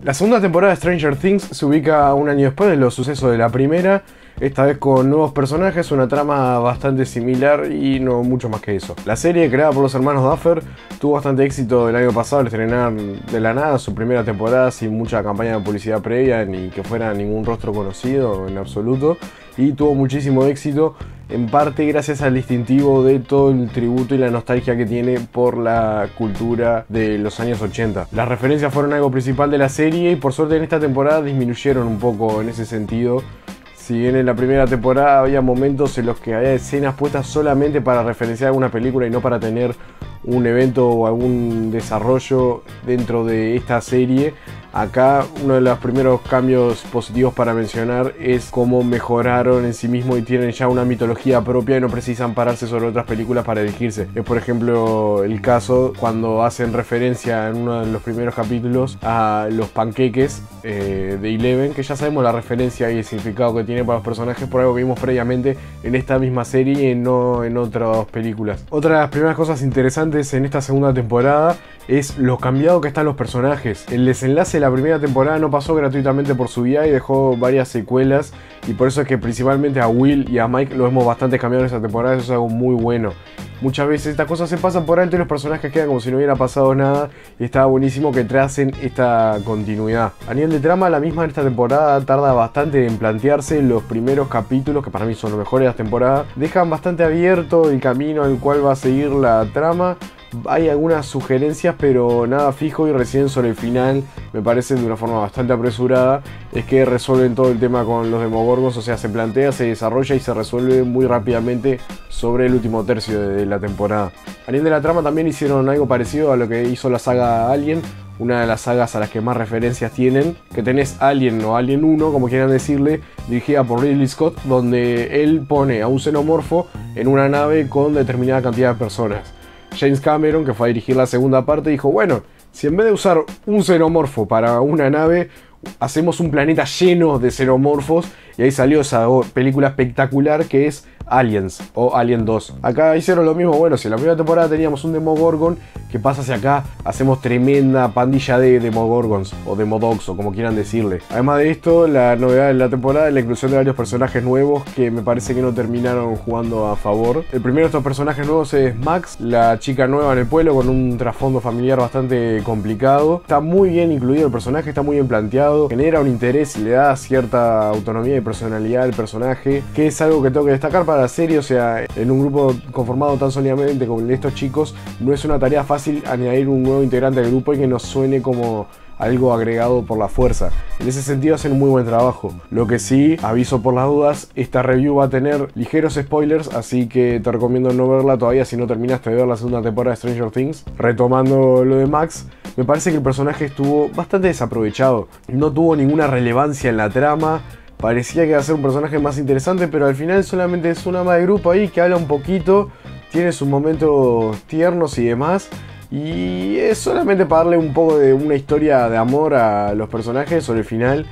La segunda temporada de Stranger Things se ubica un año después de los sucesos de la primera, esta vez con nuevos personajes, una trama bastante similar y no mucho más que eso. La serie, creada por los hermanos Duffer, tuvo bastante éxito el año pasado al estrenar de la nada su primera temporada sin mucha campaña de publicidad previa ni que fuera ningún rostro conocido en absoluto, y tuvo muchísimo éxito, en parte gracias al distintivo de todo el tributo y la nostalgia que tiene por la cultura de los años 80. Las referencias fueron algo principal de la serie y por suerte en esta temporada disminuyeron un poco en ese sentido. Si bien en la primera temporada había momentos en los que había escenas puestas solamente para referenciar alguna película y no para tener un evento o algún desarrollo dentro de esta serie, acá uno de los primeros cambios positivos para mencionar es cómo mejoraron en sí mismo y tienen ya una mitología propia y no precisan pararse sobre otras películas para elegirse. Es por ejemplo el caso cuando hacen referencia en uno de los primeros capítulos a los panqueques de Eleven, que ya sabemos la referencia y el significado que tiene para los personajes por algo que vimos previamente en esta misma serie y no en otras películas. Otra de las primeras cosas interesantes en esta segunda temporada es lo cambiado que están los personajes. El desenlace de la primera temporada no pasó gratuitamente por su vida y dejó varias secuelas, y por eso es que principalmente a Will y a Mike lo vemos bastante cambiado en esta temporada. Eso es algo muy bueno. Muchas veces estas cosas se pasan por alto y los personajes quedan como si no hubiera pasado nada, y estaba buenísimo que tracen esta continuidad. A nivel de trama, la misma en esta temporada tarda bastante en plantearse. Los primeros capítulos, que para mí son los mejores de la temporada, dejan bastante abierto el camino al cual va a seguir la trama. Hay algunas sugerencias pero nada fijo, y recién sobre el final, me parece de una forma bastante apresurada, es que resuelven todo el tema con los Demogorgons. O sea, se plantea, se desarrolla y se resuelve muy rápidamente sobre el último tercio de la temporada. A nivel de la trama también hicieron algo parecido a lo que hizo la saga Alien, una de las sagas a las que más referencias tienen, que tenés Alien o Alien 1, como quieran decirle, dirigida por Ridley Scott, donde él pone a un xenomorfo en una nave con determinada cantidad de personas. James Cameron, que fue a dirigir la segunda parte, dijo, bueno, si en vez de usar un xenomorfo para una nave, hacemos un planeta lleno de xenomorfos, y ahí salió esa película espectacular que es Aliens o Alien 2. Acá hicieron lo mismo. Bueno, si en la primera temporada teníamos un Demogorgon, ¿qué pasa si acá hacemos tremenda pandilla de Demogorgons o Demodogs o como quieran decirle? Además de esto, la novedad de la temporada es la inclusión de varios personajes nuevos que me parece que no terminaron jugando a favor. El primero de estos personajes nuevos es Max, la chica nueva en el pueblo con un trasfondo familiar bastante complicado. Está muy bien incluido el personaje, está muy bien planteado, genera un interés y le da cierta autonomía y personalidad al personaje, que es algo que tengo que destacar para la serie. O sea, en un grupo conformado tan sólidamente como el de estos chicos, no es una tarea fácil añadir un nuevo integrante al grupo y que no suene como algo agregado por la fuerza. En ese sentido hacen un muy buen trabajo. Lo que sí, aviso por las dudas, esta review va a tener ligeros spoilers, así que te recomiendo no verla todavía si no terminaste de ver la segunda temporada de Stranger Things. Retomando lo de Max, me parece que el personaje estuvo bastante desaprovechado. No tuvo ninguna relevancia en la trama. Parecía que iba a ser un personaje más interesante, pero al final solamente es una ama de grupo ahí que habla un poquito, tiene sus momentos tiernos y demás, y es solamente para darle un poco de una historia de amor a los personajes sobre el final.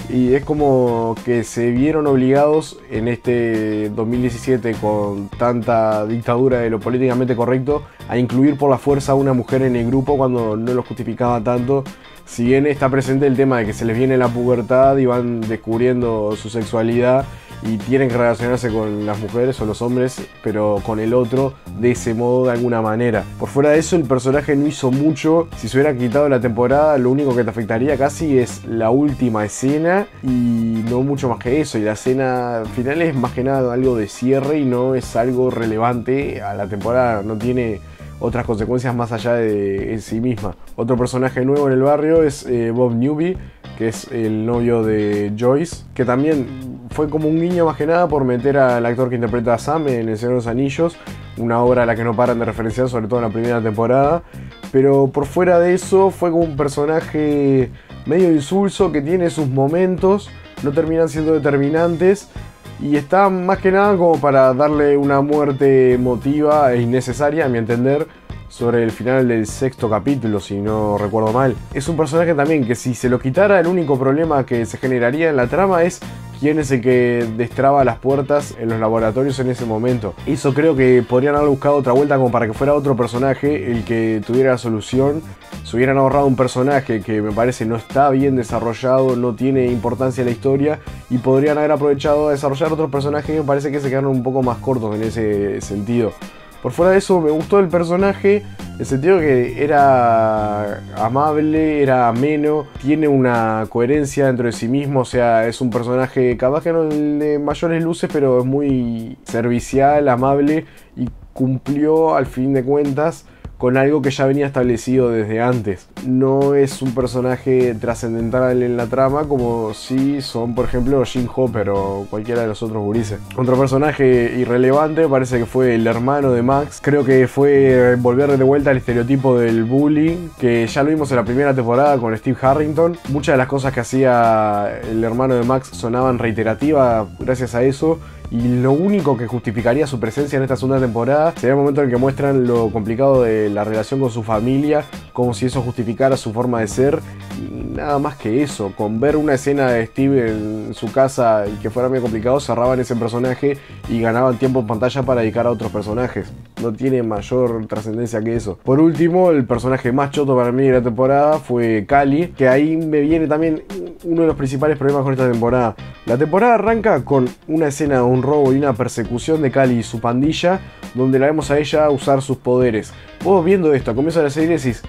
Y es como que se vieron obligados en este 2017, con tanta dictadura de lo políticamente correcto, a incluir por la fuerza a una mujer en el grupo cuando no lo justificaba tanto. Si bien está presente el tema de que se les viene la pubertad y van descubriendo su sexualidad y tienen que relacionarse con las mujeres o los hombres, pero con el otro de ese modo de alguna manera. Por fuera de eso, el personaje no hizo mucho. Si se hubiera quitado la temporada, lo único que te afectaría casi es la última escena y no mucho más que eso. Y la escena final es más que nada algo de cierre y no es algo relevante a la temporada, no tiene otras consecuencias más allá de en sí misma. Otro personaje nuevo en el barrio es Bob Newby, que es el novio de Joyce, que también fue como un guiño más que nada por meter al actor que interpreta a Sam en El Señor de los Anillos, una obra a la que no paran de referenciar, sobre todo en la primera temporada. Pero por fuera de eso fue como un personaje medio insulso que tiene sus momentos, no terminan siendo determinantes, y está más que nada como para darle una muerte emotiva e innecesaria, a mi entender, sobre el final del sexto capítulo, si no recuerdo mal. Es un personaje también que si se lo quitara, el único problema que se generaría en la trama es quién es el que destraba las puertas en los laboratorios en ese momento. Eso creo que podrían haber buscado otra vuelta como para que fuera otro personaje el que tuviera la solución. Se hubieran ahorrado un personaje que me parece no está bien desarrollado, no tiene importancia en la historia, y podrían haber aprovechado a desarrollar otros personajes que me parece que se quedaron un poco más cortos en ese sentido. Por fuera de eso, me gustó el personaje, en el sentido que era amable, era ameno, tiene una coherencia dentro de sí mismo, o sea, es un personaje capaz que no de mayores luces, pero es muy servicial, amable, y cumplió al fin de cuentas con algo que ya venía establecido desde antes. No es un personaje trascendental en la trama como si son, por ejemplo, Jim Hopper o cualquiera de los otros gurises. Otro personaje irrelevante parece que fue el hermano de Max. Creo que fue volver de vuelta al estereotipo del bully, que ya lo vimos en la primera temporada con Steve Harrington. Muchas de las cosas que hacía el hermano de Max sonaban reiterativas gracias a eso. Y lo único que justificaría su presencia en esta segunda temporada sería el momento en el que muestran lo complicado de la relación con su familia, como si eso justificara su forma de ser, y nada más que eso. Con ver una escena de Steve en su casa y que fuera medio complicado, cerraban ese personaje y ganaban tiempo en pantalla para dedicar a otros personajes. No tiene mayor trascendencia que eso. Por último, el personaje más choto para mí de la temporada fue Cali, que ahí me viene también uno de los principales problemas con esta temporada. La temporada arranca con una escena de un robo y una persecución de Cali y su pandilla, donde la vemos a ella usar sus poderes. Vos viendo esto, a comienzo de la serie decís,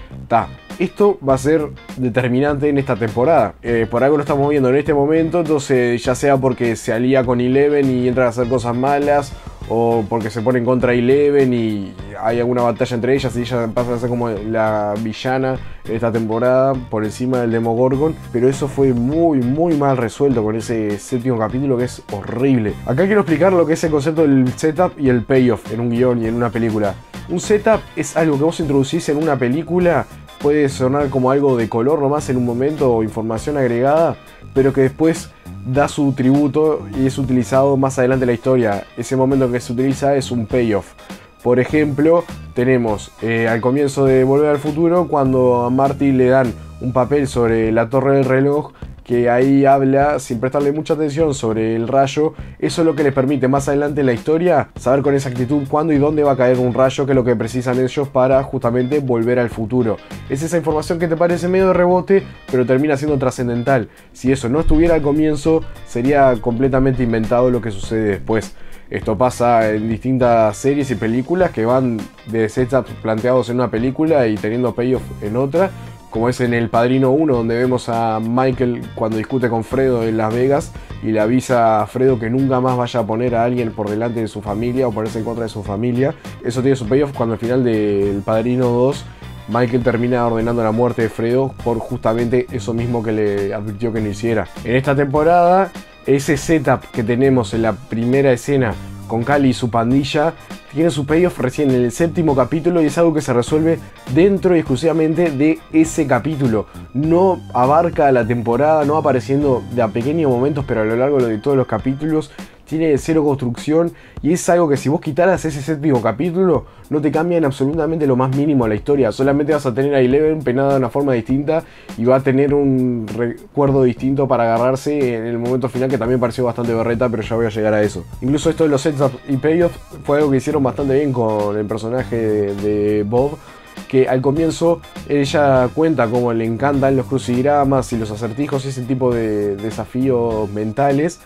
esto va a ser determinante en esta temporada. Por algo lo estamos viendo en este momento, entonces ya sea porque se alía con Eleven y entra a hacer cosas malas, o porque se pone en contra de Eleven y hay alguna batalla entre ellas y ella pasa a ser como la villana en esta temporada por encima del Demogorgon. Pero eso fue muy mal resuelto con ese séptimo capítulo, que es horrible. Acá quiero explicar lo que es el concepto del setup y el payoff en un guión y en una película. Un setup es algo que vos introducís en una película, puede sonar como algo de color nomás en un momento o información agregada, pero que después da su tributo y es utilizado más adelante en la historia. Ese momento que se utiliza es un payoff. Por ejemplo, tenemos al comienzo de Volver al Futuro, cuando a Marty le dan un papel sobre la torre del reloj, que ahí habla sin prestarle mucha atención sobre el rayo. Eso es lo que les permite más adelante en la historia saber con exactitud cuándo y dónde va a caer un rayo, que es lo que precisan ellos para justamente volver al futuro. Es esa información que te parece medio de rebote, pero termina siendo trascendental. Si eso no estuviera al comienzo, sería completamente inventado lo que sucede después. Esto pasa en distintas series y películas que van de setups planteados en una película y teniendo payoff en otra, como es en El Padrino 1, donde vemos a Michael cuando discute con Fredo en Las Vegas y le avisa a Fredo que nunca más vaya a poner a alguien por delante de su familia o ponerse en contra de su familia. Eso tiene su payoff cuando al final del Padrino 2 Michael termina ordenando la muerte de Fredo por justamente eso mismo que le advirtió que no hiciera. En esta temporada, ese setup que tenemos en la primera escena con Cali y su pandilla tiene su payoff recién en el séptimo capítulo, y es algo que se resuelve dentro y exclusivamente de ese capítulo. No abarca la temporada, no apareciendo de a pequeños momentos, pero a lo largo de todos los capítulos. Tiene cero construcción y es algo que si vos quitaras ese séptimo capítulo no te cambia en absolutamente lo más mínimo la historia. Solamente vas a tener a Eleven penada de una forma distinta y va a tener un recuerdo distinto para agarrarse en el momento final, que también pareció bastante berreta, pero ya voy a llegar a eso. Incluso esto de los setups y payoff fue algo que hicieron bastante bien con el personaje de Bob, que al comienzo ella cuenta cómo le encantan los crucigramas y los acertijos y ese tipo de desafíos mentales.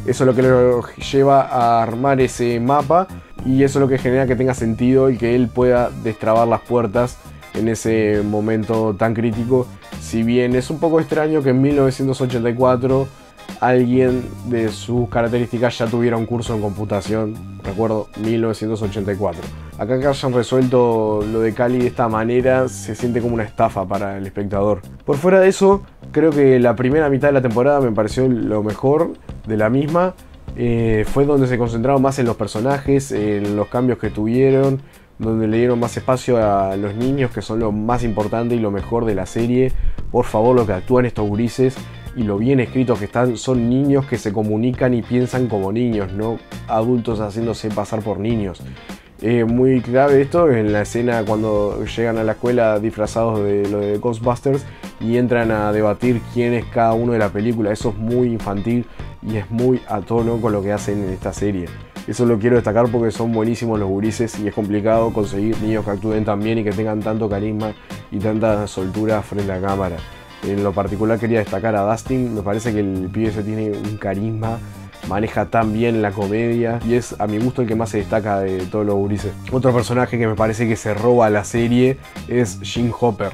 Eso es lo que lo lleva a armar ese mapa, y eso es lo que genera que tenga sentido y que él pueda destrabar las puertas en ese momento tan crítico. Si bien es un poco extraño que en 1984 alguien de sus características ya tuviera un curso en computación. Recuerdo, 1984. Acá que hayan resuelto lo de Cali de esta manera se siente como una estafa para el espectador. Por fuera de eso, creo que la primera mitad de la temporada me pareció lo mejor de la misma. Fue donde se concentraron más en los personajes, en los cambios que tuvieron, donde le dieron más espacio a los niños, que son lo más importante y lo mejor de la serie. Por favor, lo que actúan estos gurises y lo bien escritos que están, son niños que se comunican y piensan como niños, no adultos haciéndose pasar por niños. Muy clave esto en la escena cuando llegan a la escuela disfrazados de lo de Ghostbusters y entran a debatir quién es cada uno de la película. Eso es muy infantil y es muy a tono con lo que hacen en esta serie. Eso lo quiero destacar porque son buenísimos los gurises y es complicado conseguir niños que actúen tan bien y que tengan tanto carisma y tanta soltura frente a la cámara. En lo particular quería destacar a Dustin, me parece que el pibe ese tiene un carisma, maneja tan bien la comedia y es a mi gusto el que más se destaca de todos los gurises. Otro personaje que me parece que se roba la serie es Jim Hopper.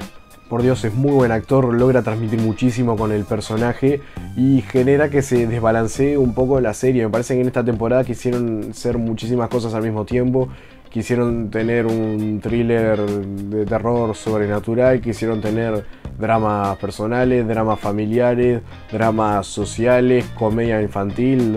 Por Dios, es muy buen actor, logra transmitir muchísimo con el personaje y genera que se desbalancee un poco la serie. Me parece que en esta temporada quisieron ser muchísimas cosas al mismo tiempo. Quisieron tener un thriller de terror sobrenatural, quisieron tener dramas personales, dramas familiares, dramas sociales, comedia infantil,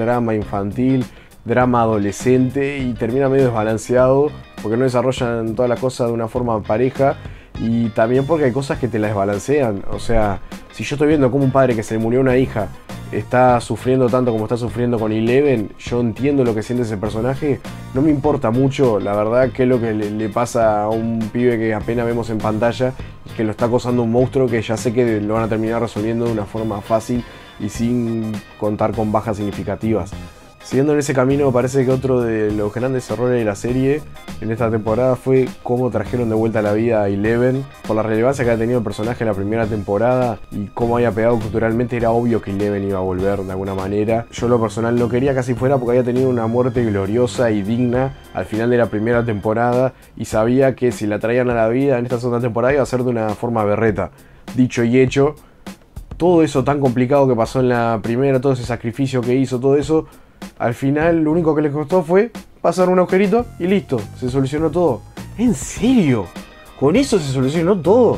drama adolescente y termina medio desbalanceado porque no desarrollan toda la cosa de una forma pareja. Y también porque hay cosas que te la desbalancean. O sea, si yo estoy viendo como un padre que se le murió una hija está sufriendo tanto como está sufriendo con Eleven, yo entiendo lo que siente ese personaje. No me importa mucho, la verdad, qué es lo que le pasa a un pibe que apenas vemos en pantalla, que lo está acosando un monstruo que ya sé que lo van a terminar resolviendo de una forma fácil y sin contar con bajas significativas. Siguiendo en ese camino, me parece que otro de los grandes errores de la serie en esta temporada fue cómo trajeron de vuelta a la vida a Eleven. Por la relevancia que ha tenido el personaje en la primera temporada y cómo había pegado culturalmente, era obvio que Eleven iba a volver de alguna manera. Yo en lo personal no quería que así fuera porque había tenido una muerte gloriosa y digna al final de la primera temporada y sabía que si la traían a la vida en esta segunda temporada iba a ser de una forma berreta. Dicho y hecho, todo eso tan complicado que pasó en la primera, todo ese sacrificio que hizo, todo eso, al final lo único que les costó fue pasar un agujerito y listo, se solucionó todo. ¿En serio? ¿Con eso se solucionó todo?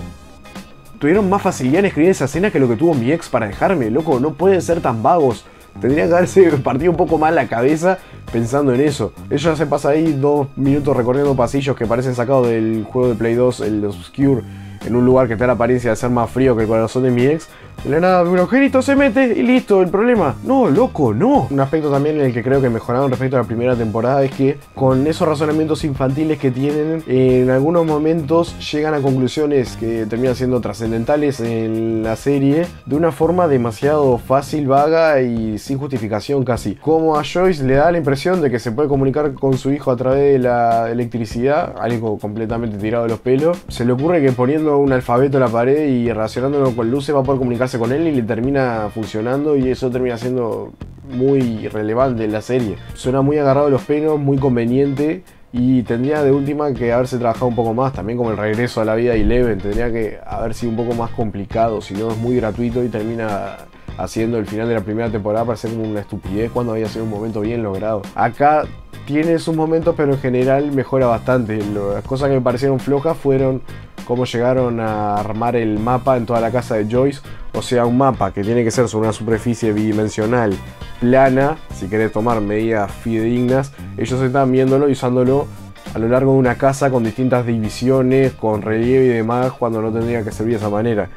Tuvieron más facilidad en escribir esa escena que lo que tuvo mi ex para dejarme, loco, no pueden ser tan vagos. Tendrían que haberse partido un poco más la cabeza pensando en eso. Ella se pasa ahí 2 minutos recorriendo pasillos que parecen sacados del juego de Play 2, el Obscure, en un lugar que te da la apariencia de ser más frío que el corazón de mi ex. De la nada, un agujerito se mete y listo, el problema. No, loco, no. Un aspecto también en el que creo que mejoraron respecto a la primera temporada es que con esos razonamientos infantiles que tienen, en algunos momentos llegan a conclusiones que terminan siendo trascendentales en la serie de una forma demasiado fácil, vaga y sin justificación casi. Como a Joyce le da la impresión de que se puede comunicar con su hijo a través de la electricidad, algo completamente tirado de los pelos. Se le ocurre que poniendo un alfabeto en la pared y relacionándolo con luces va a poder comunicarse con él y le termina funcionando y eso termina siendo muy relevante en la serie. Suena muy agarrado de los pelos, muy conveniente y tendría de última que haberse trabajado un poco más, también como el regreso a la vida de Eleven, tendría que haber sido un poco más complicado, si no es muy gratuito y termina haciendo el final de la primera temporada parecer como una estupidez cuando había sido un momento bien logrado. Acá tiene sus momentos pero en general mejora bastante. Las cosas que me parecieron flojas fueron cómo llegaron a armar el mapa en toda la casa de Joyce. O sea, un mapa que tiene que ser sobre una superficie bidimensional plana, si querés tomar medidas fidedignas. Ellos están viéndolo y usándolo a lo largo de una casa con distintas divisiones, con relieve y demás, cuando no tendría que servir de esa manera.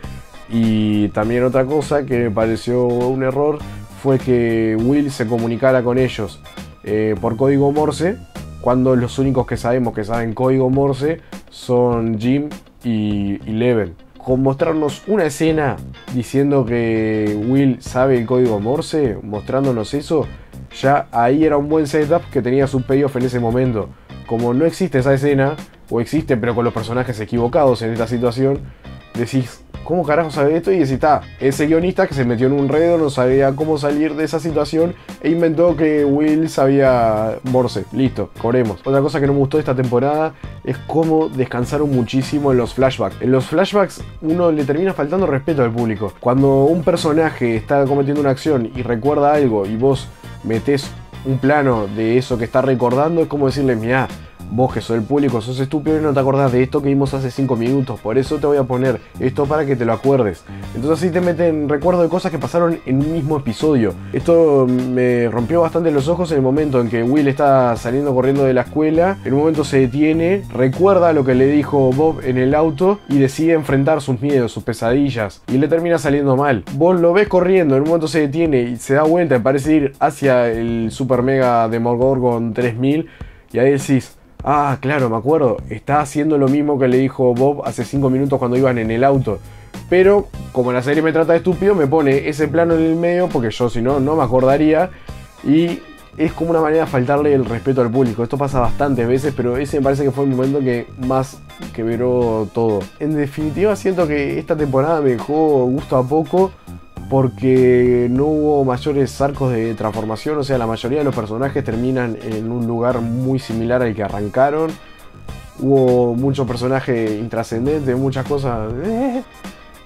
Y también otra cosa que me pareció un error fue que Will se comunicara con ellos por código Morse, cuando los únicos que sabemos que saben código Morse son Jim y Eleven. Con mostrarnos una escena diciendo que Will sabe el código Morse, mostrándonos eso, ya ahí era un buen setup que tenía su payoff en ese momento. Como no existe esa escena, o existe pero con los personajes equivocados en esta situación, decís, ¿cómo carajo sabe esto? Y decís, ese guionista que se metió en un enredo, no sabía cómo salir de esa situación e inventó que Will sabía Morse. Listo, cobremos. Otra cosa que no me gustó de esta temporada es cómo descansaron muchísimo en los flashbacks. En los flashbacks uno le termina faltando respeto al público. Cuando un personaje está cometiendo una acción y recuerda algo y vos metés un plano de eso que está recordando, es como decirle, mirá, vos que sos el público, sos estúpido y no te acordás de esto que vimos hace 5 minutos. Por eso te voy a poner esto para que te lo acuerdes. Entonces así te meten recuerdo de cosas que pasaron en un mismo episodio. Esto me rompió bastante los ojos en el momento en que Will está saliendo corriendo de la escuela. En un momento se detiene, recuerda lo que le dijo Bob en el auto y decide enfrentar sus miedos, sus pesadillas. Y le termina saliendo mal. Vos lo ves corriendo, en un momento se detiene y se da vuelta y parece ir hacia el Super Mega Demogorgon 3000. Y ahí decís, ah, claro, me acuerdo, está haciendo lo mismo que le dijo Bob hace 5 minutos cuando iban en el auto. Pero como la serie me trata de estúpido, me pone ese plano en el medio, porque yo si no, no me acordaría. Y es como una manera de faltarle el respeto al público. Esto pasa bastantes veces, pero ese me parece que fue el momento que más quebró todo. En definitiva, siento que esta temporada me dejó gusto a poco, porque no hubo mayores arcos de transformación. O sea, la mayoría de los personajes terminan en un lugar muy similar al que arrancaron. Hubo muchos personajes intrascendentes, muchas cosas...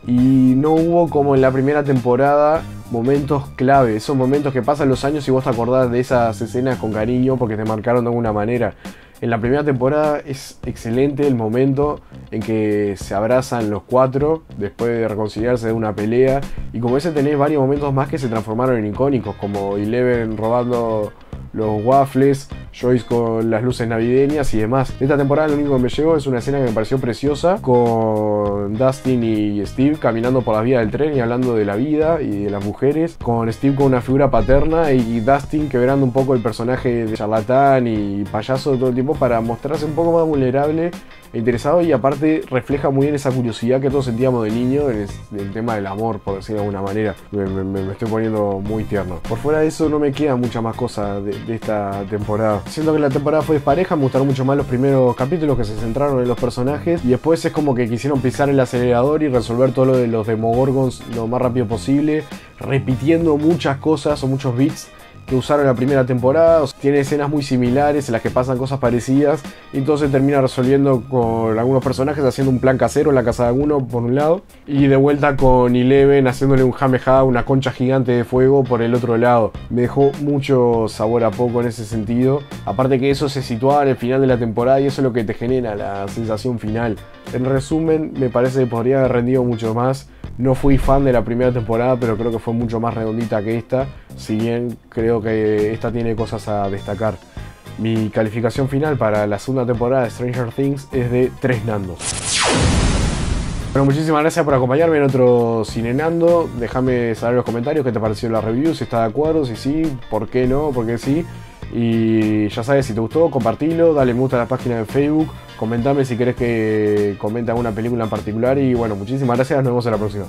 Y no hubo, como en la primera temporada, momentos clave. Esos momentos que pasan los años y vos te acordás de esas escenas con cariño porque te marcaron de alguna manera. En la primera temporada es excelente el momento en que se abrazan los cuatro después de reconciliarse de una pelea. Y como ese tenés varios momentos más que se transformaron en icónicos, como Eleven robando los waffles, Joyce con las luces navideñas y demás. Esta temporada lo único que me llegó es una escena que me pareció preciosa, con Dustin y Steve caminando por las vías del tren y hablando de la vida y de las mujeres, con Steve con una figura paterna y Dustin quebrando un poco el personaje de charlatán y payaso todo el tiempo para mostrarse un poco más vulnerable e interesado, y aparte refleja muy bien esa curiosidad que todos sentíamos de niño en el tema del amor, por decirlo de alguna manera. Me estoy poniendo muy tierno. Por fuera de eso no me queda mucha más cosa de esta temporada. Siento que la temporada fue dispareja, me gustaron mucho más los primeros capítulos que se centraron en los personajes, y después es como que quisieron pisar el acelerador y resolver todo lo de los Demogorgons lo más rápido posible, repitiendo muchas cosas o muchos beats que usaron la primera temporada. Tiene escenas muy similares en las que pasan cosas parecidas, y entonces termina resolviendo con algunos personajes haciendo un plan casero en la casa de alguno por un lado, y de vuelta con Eleven haciéndole un Kamehameha, una concha gigante de fuego por el otro lado. Me dejó mucho sabor a poco en ese sentido, aparte que eso se situaba en el final de la temporada y eso es lo que te genera la sensación final. En resumen, me parece que podría haber rendido mucho más. No fui fan de la primera temporada, pero creo que fue mucho más redondita que esta, si bien creo que esta tiene cosas a destacar. Mi calificación final para la segunda temporada de Stranger Things es de 3 nandos. Bueno, muchísimas gracias por acompañarme en otro Cinenando. Déjame saber en los comentarios qué te pareció la review, si estás de acuerdo, si sí, por qué no, por qué sí. Y ya sabes, si te gustó, compartilo, dale me gusta a la página de Facebook, comentame si querés que comente alguna película en particular. Y bueno, muchísimas gracias, nos vemos en la próxima.